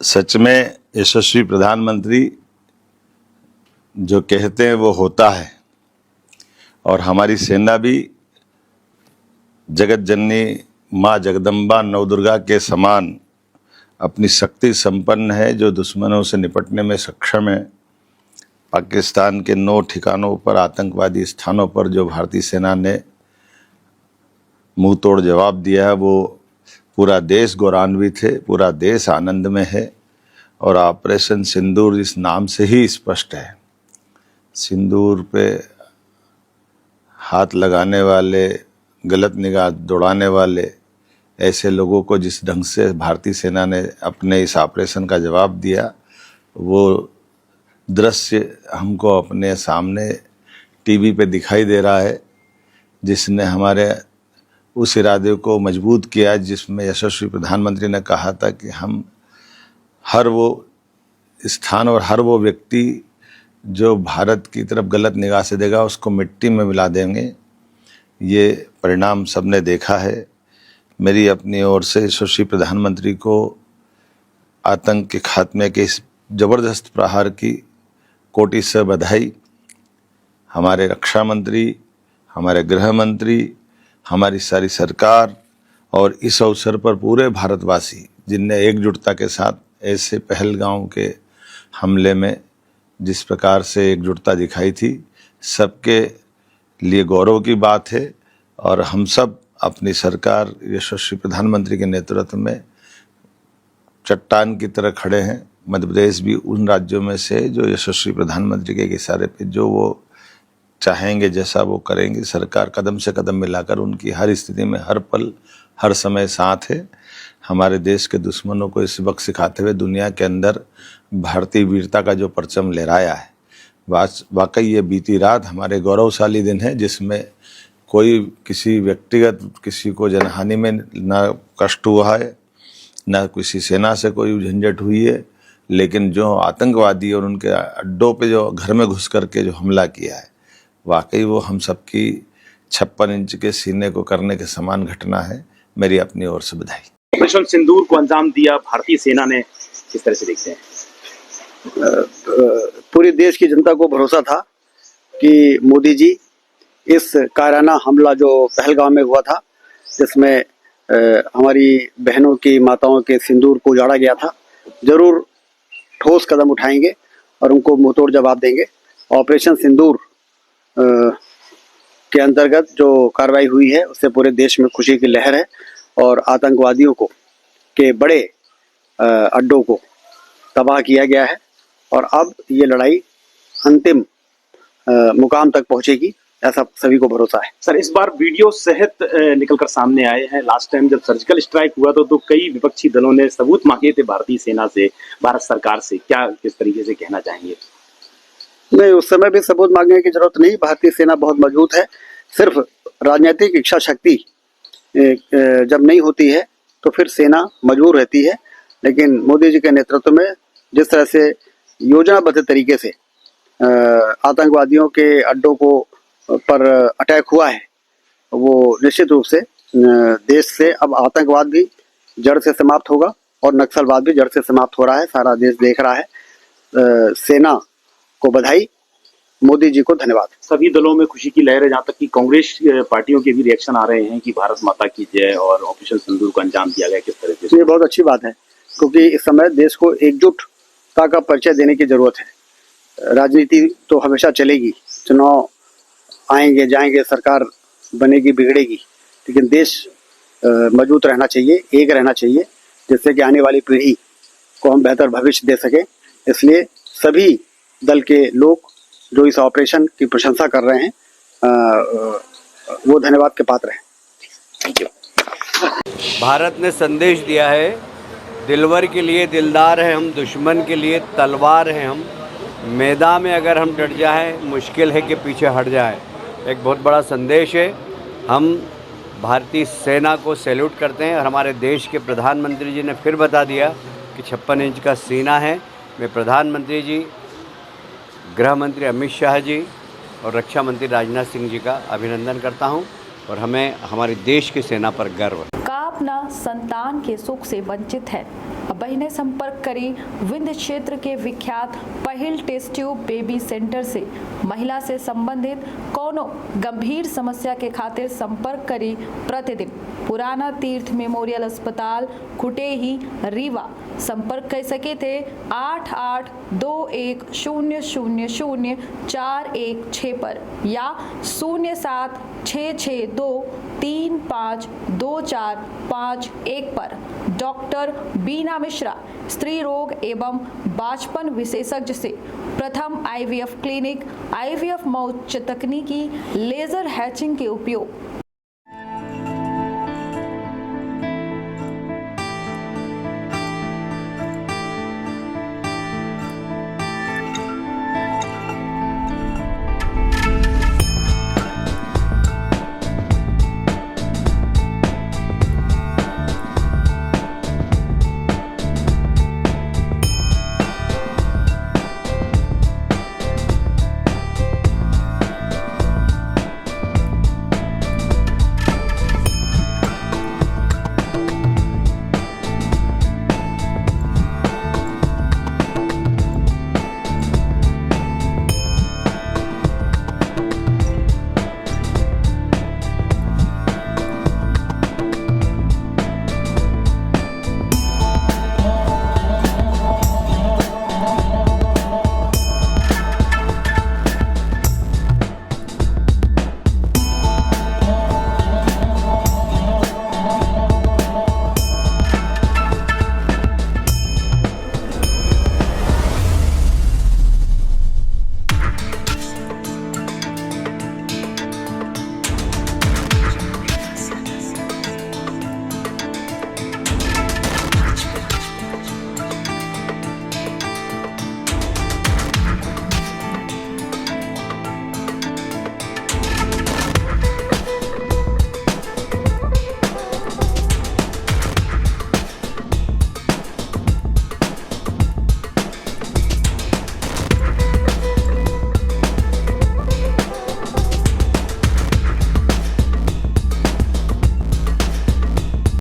सच में यशस्वी प्रधानमंत्री जो कहते हैं वो होता है। और हमारी सेना भी जगत जननी माँ जगदम्बा नवदुर्गा के समान अपनी शक्ति संपन्न है, जो दुश्मनों से निपटने में सक्षम है। पाकिस्तान के 9 ठिकानों पर, आतंकवादी स्थानों पर जो भारतीय सेना ने मुंह तोड़ जवाब दिया है, वो पूरा देश गौरवान्वित है, पूरा देश आनंद में है। और ऑपरेशन सिंदूर इस नाम से ही स्पष्ट है। सिंदूर पे हाथ लगाने वाले, गलत निगाह दौड़ाने वाले ऐसे लोगों को जिस ढंग से भारतीय सेना ने अपने इस ऑपरेशन का जवाब दिया, वो दृश्य हमको अपने सामने टीवी पे दिखाई दे रहा है, जिसने हमारे उस इरादे को मजबूत किया जिसमें यशस्वी प्रधानमंत्री ने कहा था कि हम हर वो स्थान और हर वो व्यक्ति जो भारत की तरफ गलत निगाह से देगा उसको मिट्टी में मिला देंगे। ये परिणाम सबने देखा है। मेरी अपनी ओर से यशस्वी प्रधानमंत्री को आतंक के खात्मे के इस जबरदस्त प्रहार की कोटि से बधाई। हमारे रक्षा मंत्री, हमारे गृह मंत्री, हमारी सारी सरकार और इस अवसर पर पूरे भारतवासी जिनने एकजुटता के साथ ऐसे पहलगांव के हमले में जिस प्रकार से एकजुटता दिखाई थी, सबके लिए गौरव की बात है। और हम सब अपनी सरकार यशस्वी प्रधानमंत्री के नेतृत्व में चट्टान की तरह खड़े हैं। मध्य प्रदेश भी उन राज्यों में से जो यशस्वी प्रधानमंत्री के इशारे पे जो वो चाहेंगे जैसा वो करेंगे। सरकार कदम से कदम मिलाकर उनकी हर स्थिति में, हर पल, हर समय साथ है। हमारे देश के दुश्मनों को इस वक्त सिखाते हुए दुनिया के अंदर भारतीय वीरता का जो परचम लहराया है, वाकई ये बीती रात हमारे गौरवशाली दिन है, जिसमें कोई किसी व्यक्तिगत किसी को जनहानि में ना कष्ट हुआ है, ना किसी सेना से कोई झंझट हुई है। लेकिन जो आतंकवादी और उनके अड्डों पे जो घर में घुस करके जो हमला किया है, वाकई वो हम सबकी 56 इंच के सीने को करने के समान घटना है। मेरी अपनी ओर से बधाई। ऑपरेशन सिंदूर को अंजाम दिया भारतीय सेना ने, किस तरह से देखते हैं? पूरी देश की जनता को भरोसा था कि मोदी जी इस कायराना हमला जो पहलगाम में हुआ था, जिसमें हमारी बहनों की, माताओं के सिंदूर को उजाड़ा गया था, जरूर ठोस कदम उठाएंगे और उनको मुंहतोड़ जवाब देंगे। ऑपरेशन सिंदूर के अंतर्गत जो कार्रवाई हुई है उससे पूरे देश में खुशी की लहर है और आतंकवादियों को के बड़े अड्डों को तबाह किया गया है। और अब ये लड़ाई अंतिम मुकाम तक पहुंचेगी, ऐसा सभी को भरोसा है। सर, इस बार वीडियो सहित निकलकर सामने आए हैं। लास्ट टाइम जब सर्जिकल स्ट्राइक हुआ तो कई विपक्षी दलों ने सबूत मांगे थे भारतीय सेना से, भारत सरकार से। क्या किस तरीके से कहना चाहेंगे? नहीं, उस समय भी सबूत मांगने की जरूरत नहीं। भारतीय सेना बहुत मजबूत है। सिर्फ राजनीतिक इच्छा शक्ति जब नहीं होती है तो फिर सेना मजबूर रहती है। लेकिन मोदी जी के नेतृत्व में जिस तरह से योजनाबद्ध तरीके से आतंकवादियों के अड्डों को पर अटैक हुआ है, वो निश्चित रूप से देश से अब आतंकवाद भी जड़ से समाप्त होगा और नक्सलवाद भी जड़ से समाप्त हो रहा है। सारा देश देख रहा है। सेना को बधाई, मोदी जी को धन्यवाद। सभी दलों में खुशी की लहर है, जहाँ तक कि कांग्रेस पार्टियों के भी रिएक्शन आ रहे हैं कि भारत माता की जय और ऑपरेशन सिंदूर को अंजाम दिया गया। किस तरह से? ये बहुत अच्छी बात है, क्योंकि इस समय देश को एकजुटता का परिचय देने की जरूरत है। राजनीति तो हमेशा चलेगी, चुनाव आएंगे जाएंगे, सरकार बनेगी बिगड़ेगी, लेकिन देश मजबूत रहना चाहिए, एक रहना चाहिए, जिससे कि आने वाली पीढ़ी को हम बेहतर भविष्य दे सकें। इसलिए सभी दल के लोग जो इस ऑपरेशन की प्रशंसा कर रहे हैं, वो धन्यवाद के पात्र हैं। Thank you. भारत ने संदेश दिया है, दिलवर के लिए दिलदार है हम, दुश्मन के लिए तलवार है हम। मैदान में अगर हम डट जाएं, मुश्किल है कि पीछे हट जाएं। एक बहुत बड़ा संदेश है। हम भारतीय सेना को सैल्यूट करते हैं और हमारे देश के प्रधानमंत्री जी ने फिर बता दिया कि 56 इंच का सीना है। मैं प्रधानमंत्री जी, गृह मंत्री अमित शाह जी और रक्षा मंत्री राजनाथ सिंह जी का अभिनंदन करता हूं और हमें हमारे देश की सेना पर गर्व है। अपना संतान के सुख से वंचित है। बहिने संपर्क करी विंध्य क्षेत्र के विख्यात पहिल टेस्ट ट्यूब बेबी सेंटर से। महिला से संबंधित कोनो गंभीर समस्या के खातिर संपर्क करी प्रतिदिन पुराना तीर्थ मेमोरियल अस्पताल कुटेही रीवा। संपर्क कर सके थे 8821000416 पर या 0766235245 पर। डॉक्टर बीना मिश्रा स्त्री रोग एवं बाचपन विशेषज्ञ से प्रथम IVF क्लिनिक, IVF में उच्च तकनीकी लेजर हैचिंग के उपयोग,